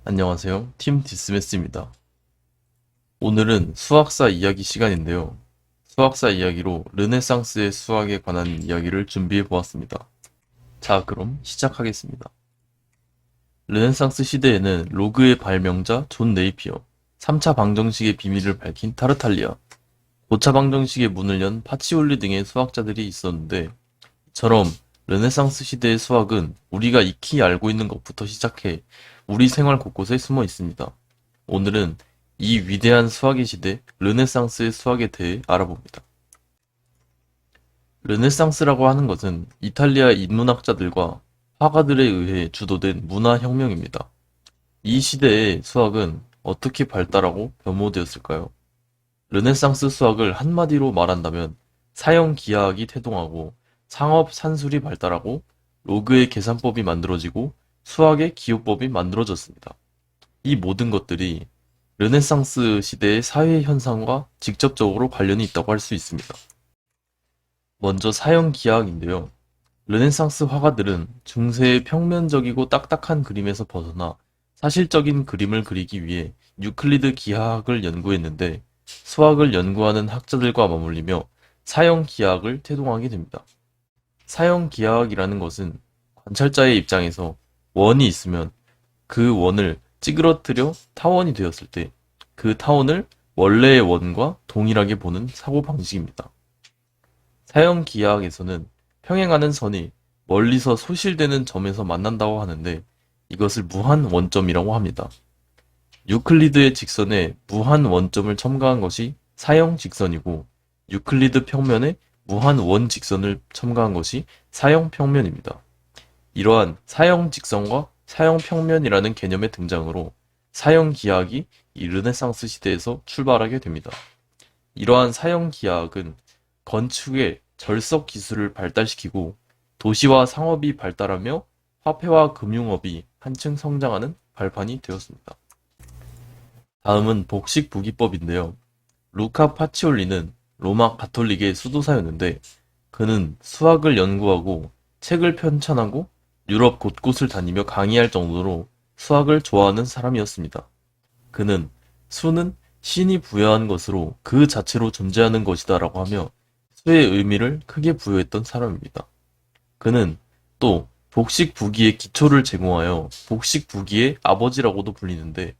안녕하세요. 팀 디스메스입니다. 오늘은 수학사 이야기 시간인데요. 수학사 이야기로 르네상스의 수학에 관한 이야기를 준비해 보았습니다. 자, 그럼 시작하겠습니다. 르네상스 시대에는 로그의 발명자 존 네이피어, 3차 방정식의 비밀을 밝힌 타르탈리아, 고차 방정식의 문을 연 파치올리 등의 수학자들이 있었는데, 이처럼 르네상스 시대의 수학은 우리가 익히 알고 있는 것부터 시작해 우리 생활 곳곳에 숨어 있습니다. 오늘은 이 위대한 수학의 시대, 르네상스의 수학에 대해 알아봅니다. 르네상스라고 하는 것은 이탈리아 인문학자들과 화가들에 의해 주도된 문화혁명입니다. 이 시대의 수학은 어떻게 발달하고 변모되었을까요? 르네상스 수학을 한마디로 말한다면 사형기하학이 태동하고 상업 산술이 발달하고 로그의 계산법이 만들어지고 수학의 기호법이 만들어졌습니다. 이 모든 것들이 르네상스 시대의 사회 현상과 직접적으로 관련이 있다고 할 수 있습니다. 먼저 사형기하학인데요. 르네상스 화가들은 중세의 평면적이고 딱딱한 그림에서 벗어나 사실적인 그림을 그리기 위해 유클리드 기하학을 연구했는데 수학을 연구하는 학자들과 맞물리며 사형기하학을 태동하게 됩니다. 사형기하학이라는 것은 관찰자의 입장에서 원이 있으면 그 원을 찌그러뜨려 타원이 되었을 때 그 타원을 원래의 원과 동일하게 보는 사고방식입니다. 사형기하학에서는 평행하는 선이 멀리서 소실되는 점에서 만난다고 하는데 이것을 무한 원점이라고 합니다. 유클리드의 직선에 무한 원점을 첨가한 것이 사형 직선이고 유클리드 평면에 무한 원 직선을 첨가한 것이 사형 평면입니다. 이러한 사형 직선과 사형 평면이라는 개념의 등장으로 사형 기하학이 이 르네상스 시대에서 출발하게 됩니다. 이러한 사형 기하학은 건축의 절석 기술을 발달시키고 도시와 상업이 발달하며 화폐와 금융업이 한층 성장하는 발판이 되었습니다. 다음은 복식부기법인데요. 루카 파치올리는 로마 가톨릭의 수도사였는데 그는 수학을 연구하고 책을 편찬하고 유럽 곳곳을 다니며 강의할 정도로 수학을 좋아하는 사람이었습니다. 그는 수는 신이 부여한 것으로 그 자체로 존재하는 것이다라고 하며 수의 의미를 크게 부여했던 사람입니다. 그는 또 복식부기의 기초를 제공하여 복식부기의 아버지라고도 불리는데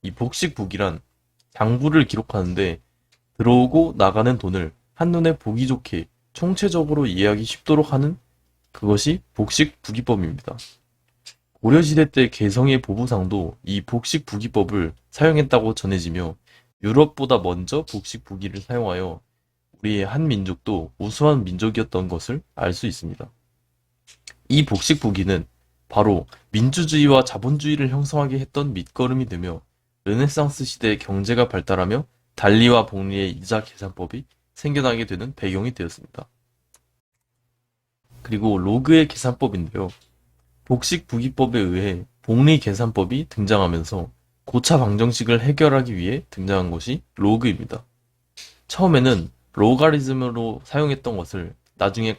이 복식부기란 장부를 기록하는데 들어오고 나가는 돈을 한눈에 보기 좋게 총체적으로 이해하기 쉽도록 하는 그것이 복식부기법입니다. 고려시대 때 개성의 보부상도 이 복식부기법을 사용했다고 전해지며 유럽보다 먼저 복식부기를 사용하여 우리의 한 민족도 우수한 민족이었던 것을 알 수 있습니다. 이 복식부기는 바로 민주주의와 자본주의를 형성하게 했던 밑거름이 되며 르네상스 시대의 경제가 발달하며 단리와 복리의 이자 계산법이 생겨나게 되는 배경이 되었습니다. 그리고 로그의 계산법인데요. 복식부기법에 의해 복리 계산법이 등장하면서 고차 방정식을 해결하기 위해 등장한 것이 로그입니다. 처음에는 로가리즘으로 사용했던 것을 나중에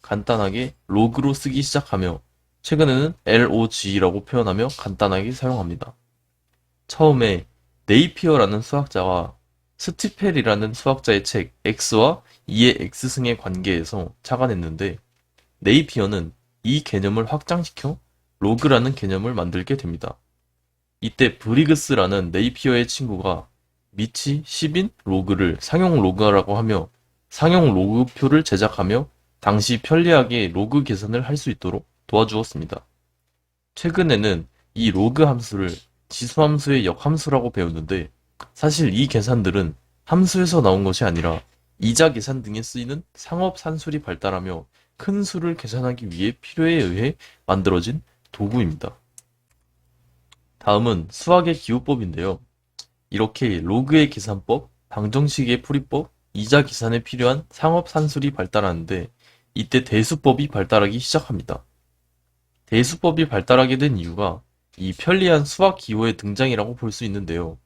간단하게 로그로 쓰기 시작하며 최근에는 LOG라고 표현하며 간단하게 사용합니다. 처음에 네이피어라는 수학자와 스티펠이라는 수학자의 책 X와 2의 X승의 관계에서 착안했는데 네이피어는 이 개념을 확장시켜 로그라는 개념을 만들게 됩니다. 이때 브리그스라는 네이피어의 친구가 미치 10인 로그를 상용 로그라고 하며 상용 로그표를 제작하며 당시 편리하게 로그 계산을 할 수 있도록 도와주었습니다. 최근에는 이 로그 함수를 지수함수의 역함수라고 배우는데 사실 이 계산들은 함수에서 나온 것이 아니라 이자 계산 등에 쓰이는 상업 산술이 발달하며 큰 수를 계산하기 위해 필요에 의해 만들어진 도구입니다. 다음은 수학의 기호법인데요. 이렇게 로그의 계산법, 방정식의 풀이법, 이자 계산에 필요한 상업 산술이 발달하는데 이때 대수법이 발달하기 시작합니다. 대수법이 발달하게 된 이유가 이 편리한 수학 기호의 등장이라고 볼 수 있는데요.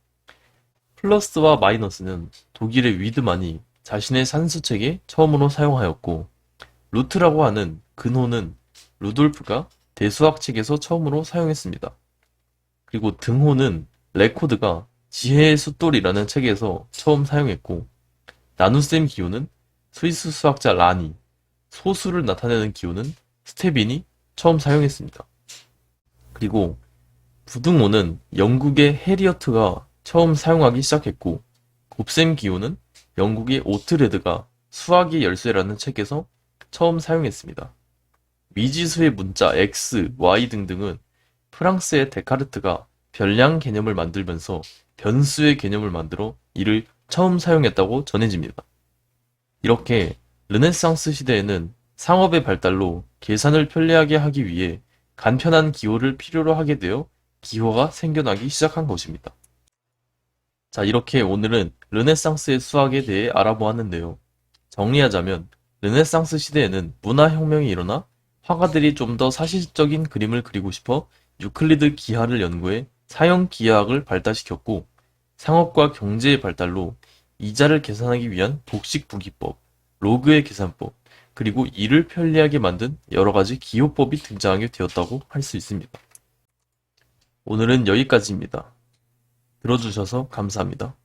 플러스와 마이너스는 독일의 위드만이 자신의 산수책에 처음으로 사용하였고 루트라고 하는 근호는 루돌프가 대수학 책에서 처음으로 사용했습니다. 그리고 등호는 레코드가 지혜의 숫돌이라는 책에서 처음 사용했고, 나눗셈 기호는 스위스 수학자 라니, 소수를 나타내는 기호는 스테빈이 처음 사용했습니다. 그리고 부등호는 영국의 해리어트가 처음 사용하기 시작했고, 곱셈 기호는 영국의 오트레드가 수학의 열쇠라는 책에서 처음 사용했습니다. 미지수의 문자 x, y 등등은 프랑스의 데카르트가 별량 개념을 만들면서 변수의 개념을 만들어 이를 처음 사용했다고 전해집니다. 이렇게 르네상스 시대에는 상업의 발달로 계산을 편리하게 하기 위해 간편한 기호를 필요로 하게 되어 기호가 생겨나기 시작한 것입니다. 자, 이렇게 오늘은 르네상스의 수학에 대해 알아보았는데요. 정리하자면 르네상스 시대에는 문화혁명이 일어나 화가들이 좀 더 사실적인 그림을 그리고 싶어 유클리드 기하를 연구해 사형 기하학을 발달시켰고, 상업과 경제의 발달로 이자를 계산하기 위한 복식부기법, 로그의 계산법, 그리고 일을 편리하게 만든 여러 가지 기호법이 등장하게 되었다고 할 수 있습니다. 오늘은 여기까지입니다. 들어주셔서 감사합니다.